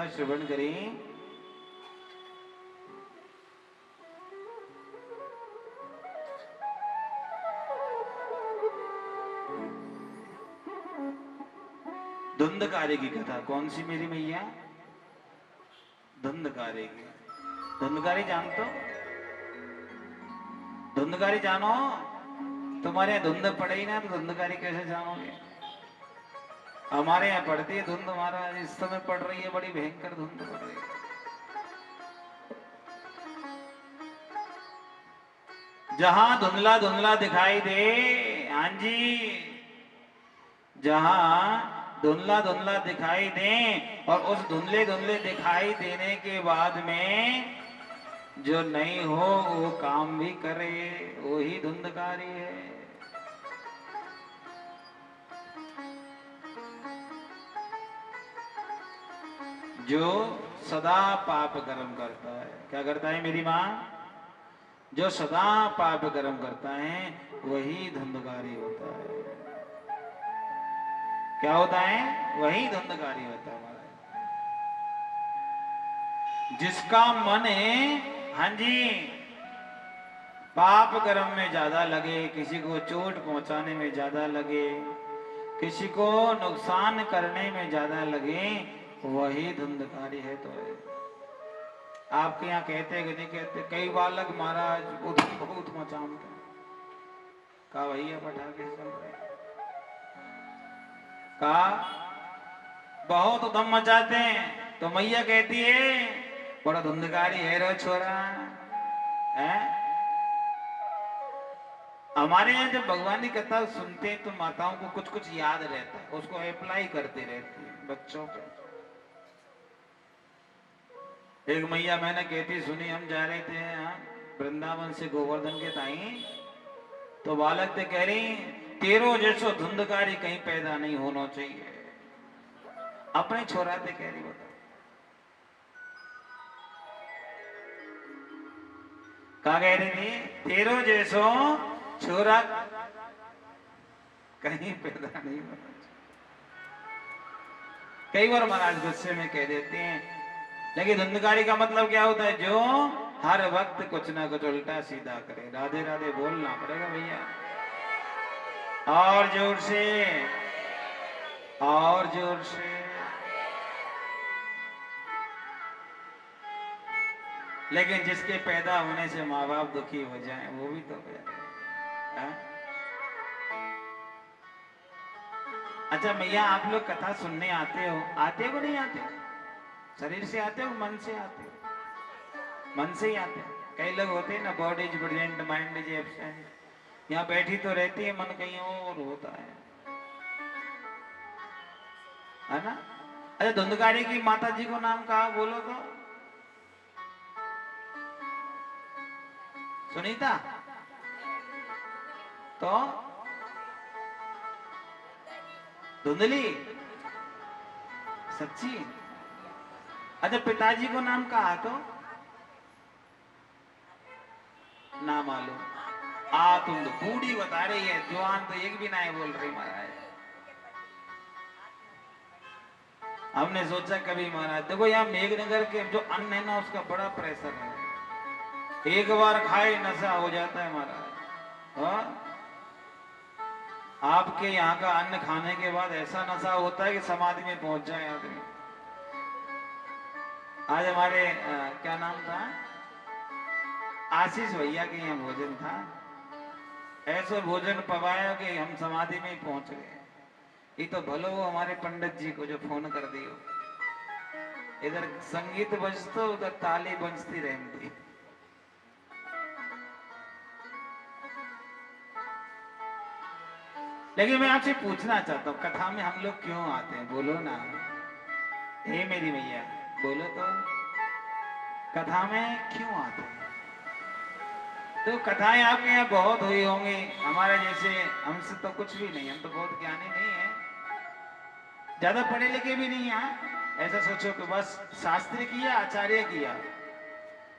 कथा श्रवण करें। धुंधकारी की कथा। कौन सी मेरी मैया? धुंधकारी की। धुंधकारी जानते हो? धुंधकारी जानो? तुम्हारे यहाँ धुंध पड़े ही ना तो धुंधकारी कैसे जानोगे? हमारे यहाँ पड़ती है धुंध महाराज, इस समय पड़ रही है, बड़ी भयंकर धुंध पड़ रही है। जहां धुंधला धुंधला दिखाई दे, हाँ जी, जहां धुंधला धुंधला दिखाई दे और उस धुंधले धुंधले दिखाई देने के बाद में जो नहीं हो वो काम भी करे, वो ही धुंधकारी है। जो सदा पाप कर्म करता है। क्या करता है मेरी माँ? जो सदा पाप कर्म करता है वही धुंधकारी होता है। क्या होता है? वही धुंधकारी होता है। जिसका मन है, हाँ जी, पाप कर्म में ज्यादा लगे, किसी को चोट पहुंचाने में ज्यादा लगे, किसी को नुकसान करने में ज्यादा लगे, वही धुंधकारी है। तो है आपके यहाँ कहते कि नहीं कहते? कई बालक महाराज उधम बहुत मचाते हैं। कहा भैया पटाखे चल रहे, कहा बहुत उधम मचाते हैं। तो मैया कहती है बड़ा धुंधकारी है रो छोरा है। हमारे यहाँ जब भगवान की कथा सुनते हैं तो माताओं को कुछ कुछ याद रहता है, उसको अप्लाई करते रहती है बच्चों पे। एक मैया मैंने कहती सुनी, हम जा रहे थे यहाँ वृंदावन से गोवर्धन के ताई, तो बालक थे कह रही तेरो जैसो धुंधकारी कहीं पैदा नहीं होना चाहिए। अपने छोरा थे कह रही, बता क्या कह रही थी? तेरो जैसो छोरा कहीं पैदा नहीं होना चाहिए। कई बार महाराज गुस्से में कह देते हैं, लेकिन धुंधकारी का मतलब क्या होता है? जो हर वक्त कुछ ना कुछ उल्टा सीधा करे। राधे राधे बोलना पड़ेगा भैया, और जोर से, और जोर से। लेकिन जिसके पैदा होने से माँ बाप दुखी हो जाएं, वो भी तो है। अच्छा मैया, आप लोग कथा सुनने आते हो? आते हो नहीं आते? शरीर से आते हो, मन से आते हो? मन से ही आते हो। कई लोग होते हैं ना, body is present mind is absent. यहाँ बैठी तो रहती है, मन कहीं और होता है ना? अच्छा, धुंधकारी की माता जी को नाम कहा बोलो तो? सुनीता? तो धुंधली? सच्ची? अच्छा, पिताजी को नाम कहा तो? ना मालूम। तुम तो बूढ़ी बता रही है, जवान तो एक भी नहीं बोल रही महाराज। हमने सोचा कभी महाराज, देखो यहाँ मेघनगर के जो अन्न है ना, उसका बड़ा प्रेशर है। एक बार खाए नशा हो जाता है महाराज। आपके यहाँ का अन्न खाने के बाद ऐसा नशा होता है कि समाधि में पहुंच जाए आदमी। आज हमारे क्या नाम था, आशीष भैया के यहाँ भोजन था। ऐसे भोजन पवाया कि हम समाधि में ही पहुंच गए। ये तो भलो वो हमारे पंडित जी को जो फोन कर दियो, इधर संगीत बजतो उधर ताली बजती रहती। लेकिन मैं आपसे पूछना चाहता हूँ, कथा में हम लोग क्यों आते हैं? बोलो ना, हे मेरी मैया बोलो तो, कथा में क्यों आते हैं? तो कथाएं आपके यहाँ बहुत हुई होंगी, हमारे जैसे हमसे तो कुछ भी नहीं, हम तो बहुत ज्ञानी नहीं है, ज्यादा पढ़े लिखे भी नहीं है। ऐसा सोचो कि बस शास्त्री किया, आचार्य किया,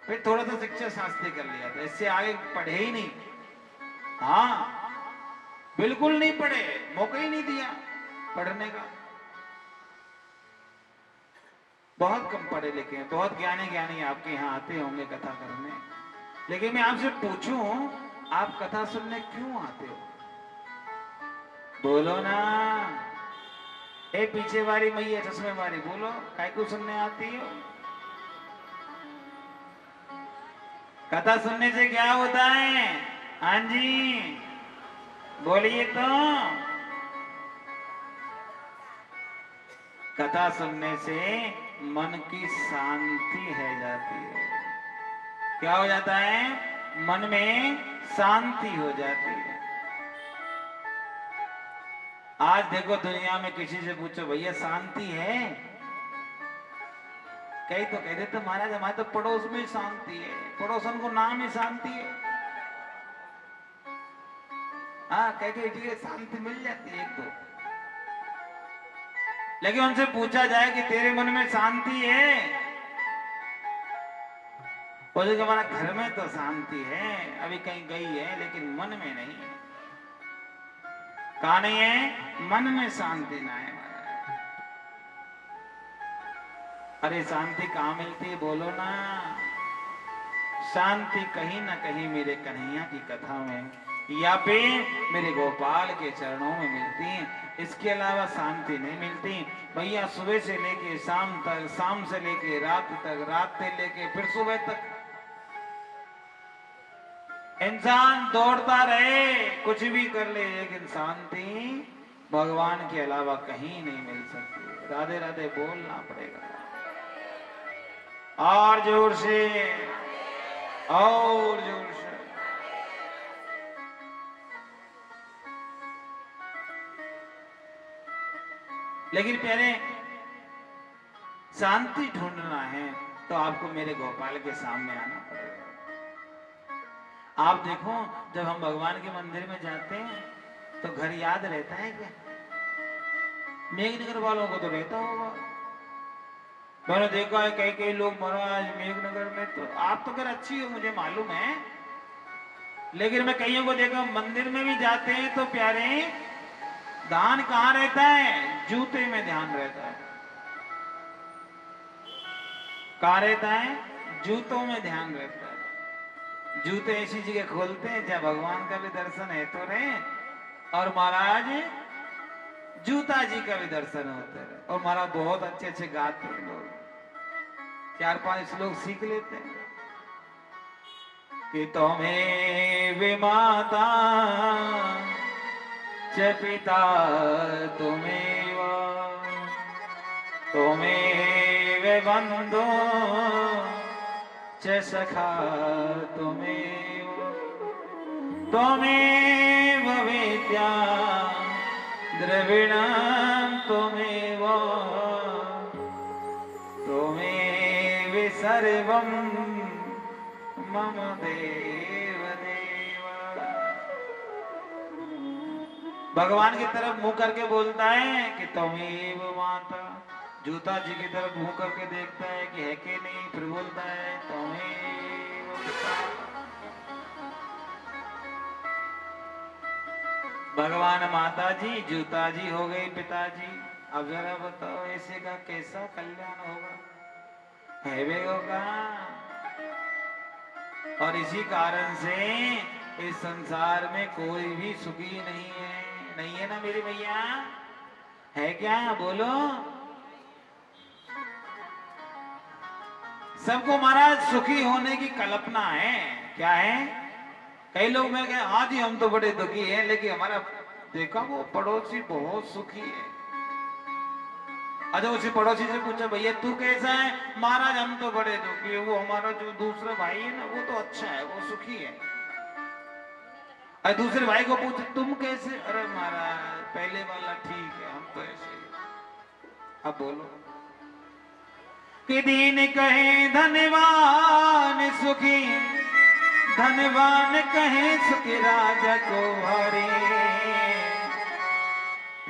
फिर थोड़ा सा शिक्षा शास्त्री कर लिया, तो इससे आगे पढ़े ही नहीं। हाँ बिल्कुल नहीं पढ़े, मौका ही नहीं दिया पढ़ने का। बहुत कम पढ़े लिखे हैं, बहुत ज्ञानी ज्ञानी आपके यहाँ आते होंगे कथा करने, लेकिन मैं आपसे पूछूं, आप कथा सुनने क्यों आते हो? बोलो ना। ए पीछे वाली मैया चश्मे वाली, बोलो काय को सुनने आती हो? कथा सुनने से क्या होता है? हाँ जी बोलिए तो। कथा सुनने से मन की शांति है जाती है। क्या हो जाता है? मन में शांति हो जाती है। आज देखो दुनिया में किसी से पूछो भैया शांति है, कई तो कह देते महाराज हमारे तो पड़ोस में शांति है, पड़ोसन को नाम ही शांति है। हाँ कह शांति मिल जाती है एक दो, लेकिन उनसे पूछा जाए कि तेरे मन में शांति है, बोले कि हमारा घर में तो शांति है, अभी कहीं गई है लेकिन मन में नहीं है। कहा नहीं है? मन में शांति ना है। अरे शांति कहाँ मिलती है बोलो ना। शांति कहीं ना कहीं मेरे कन्हैया की कथा में या फिर मेरे गोपाल के चरणों में मिलती है, इसके अलावा शांति नहीं मिलती। भैया सुबह से लेके शाम तक, शाम से लेके रात तक, रात से लेके फिर सुबह तक इंसान दौड़ता रहे, कुछ भी कर ले, लेकिन शांति भगवान के अलावा कहीं नहीं मिल सकती। राधे राधे बोलना पड़ेगा और जोर से, और जोर से। लेकिन प्यारे शांति ढूंढना है तो आपको मेरे गोपाल के सामने आना पड़ेगा। आप देखो जब हम भगवान के मंदिर में जाते हैं तो घर याद रहता है क्या? मेघनगर वालों को तो रहता होगा। मैंने देखा है कई कई लोग महाराज मेघनगर में, तो आप तो घर अच्छी हो मुझे मालूम है, लेकिन मैं कईयों को देखा मंदिर में भी जाते हैं तो प्यारे ध्यान कहाँ रहता है? जूते में ध्यान रहता है। कहाँ रहता है? जूतों में ध्यान रहता है। जूते ऐसी जगह खोलते हैं जहाँ भगवान का भी दर्शन है तो रहे, और महाराज जूता जी का भी दर्शन होता है। और महाराज बहुत अच्छे अच्छे गाते हैं लोग, 4-5 श्लोक सीख लेते हैं कि तुम्हें वे माता च पिता तुम्हें वे बंधु च सखा तुम्हें विद्या द्रविणं तुम्हें सर्वं मम देव देव। भगवान की तरफ मुंह करके बोलता है कि त्वमेव माता, जूता जी की तरफ मुंह करके देखता है कि है कि नहीं, फिर बोलता है त्वमेव पिता। भगवान माता जी, जूता जी हो गई पिताजी। अब जरा बताओ ऐसे का कैसा कल्याण होगा? है वे होगा। और इसी कारण से इस संसार में कोई भी सुखी नहीं है। नहीं है ना मेरी भैया? है क्या? बोलो। सबको महाराज सुखी होने की कल्पना है। क्या है? कई लोग मैं कहे हाँ जी हम तो बड़े दुखी हैं, लेकिन हमारा देखा वो पड़ोसी बहुत सुखी है। अच्छा उसी पड़ोसी से पूछा भैया तू कैसा है? महाराज हम तो बड़े दुखी है। वो हमारा जो दूसरा भाई है ना वो तो अच्छा है, वो सुखी है। और दूसरे भाई को पूछे तुम कैसे? अरे महाराज पहले वाला ठीक है, हम तो ऐसे ही। अब बोलो कि दीन कहे धनवान सुखी, धनवान कहे सुखी राजा को हरे,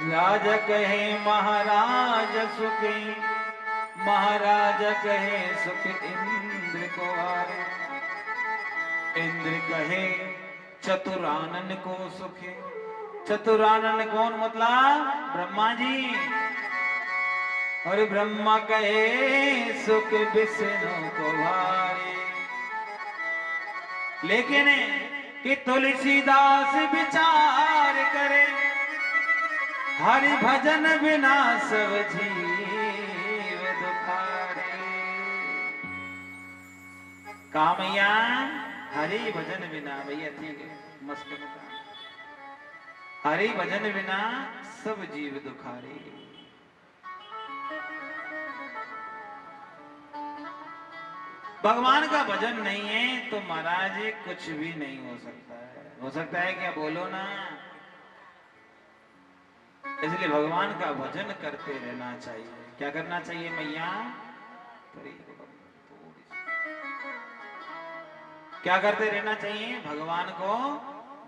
राजा कहे महाराज सुखी, महाराज कहे सुख इंद्र को हरे, इंद्र कहे चतुरानन को सुखे। चतुरानन कौन? मतलब ब्रह्मा जी। और ब्रह्मा कहे सुख विष्णु को भारी। लेकिन कि तुलसीदास विचार करे, हरि भजन बिना सब जीव दुखारे। कामैया हरि भजन बिना, भैया ठीक है मस्त बता, हरि भजन बिना सब जीव दुखारे। भगवान का भजन नहीं है तो महाराज कुछ भी नहीं हो सकता है। हो सकता है क्या, बोलो ना। इसलिए भगवान का भजन करते रहना चाहिए। क्या करना चाहिए मैया, क्या करते रहना चाहिए, भगवान को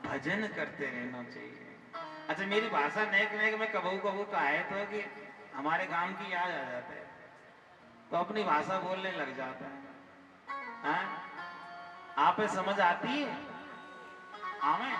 भजन करते रहना चाहिए। अच्छा मेरी भाषा नेक नेक में कबू कबू तो आए तो कि हमारे गांव की याद आ जाता है तो अपनी भाषा बोलने लग जाता है। हाँ? आप समझ आती है हमें?